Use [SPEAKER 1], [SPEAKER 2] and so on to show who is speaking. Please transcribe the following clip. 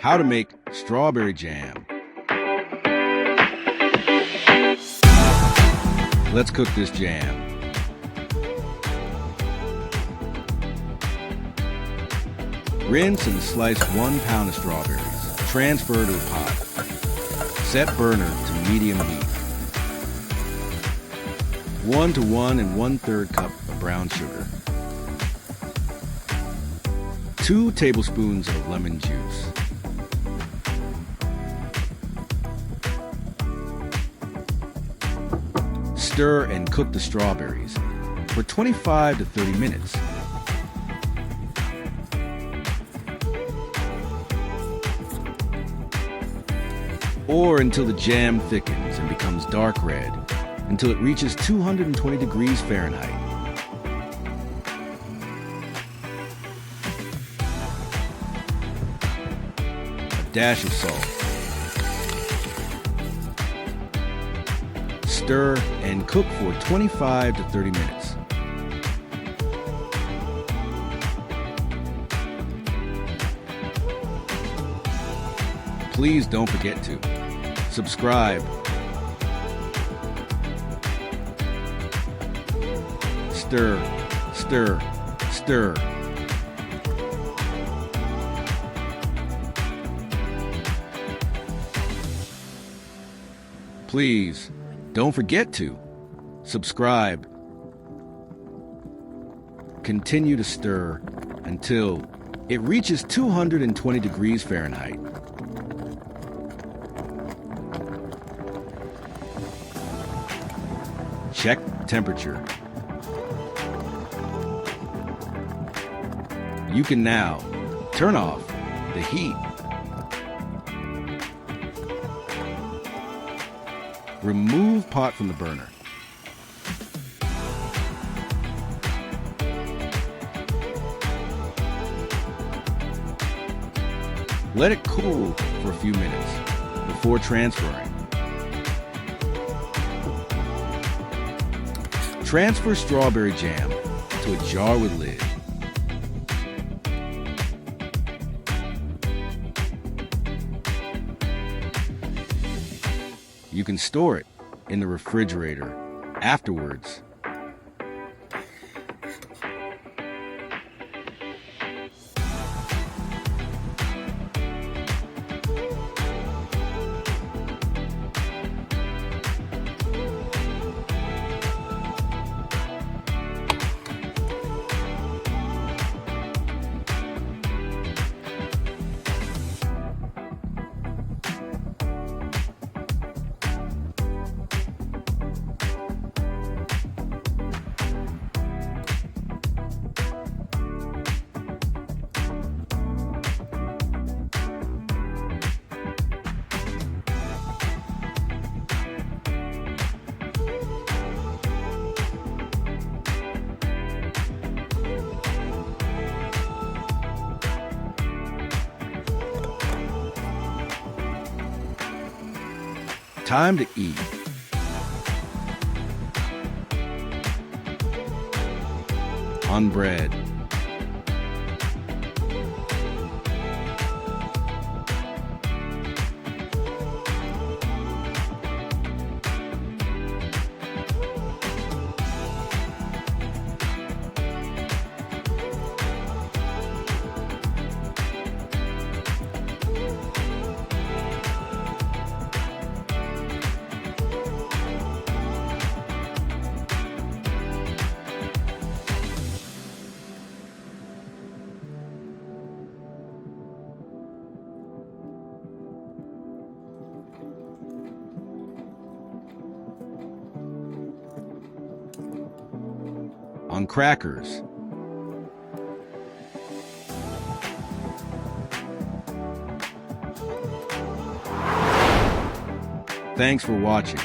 [SPEAKER 1] How to make strawberry jam. Let's cook this jam. Rinse and slice 1 pound of strawberries. Transfer to a pot. Set burner to medium heat. 1 to 1 1/3 cup of brown sugar. 2 tablespoons of lemon juice. Stir and cook the strawberries for 25 to 30 minutes. Or until the jam thickens and becomes dark red, until it reaches 220 degrees Fahrenheit. A dash of salt. Stir and cook for 25 to 30 minutes. Please don't forget to subscribe, stir, stir, stir. Please don't forget to subscribe. Continue to stir until it reaches 220 degrees Fahrenheit. Check temperature. You can now turn off the heat. Remove pot from the burner. Let it cool for a few minutes before transferring. Transfer strawberry jam to a jar with lid. You can store it in the refrigerator afterwards. Time to eat. On bread. On crackers. Thanks for watching.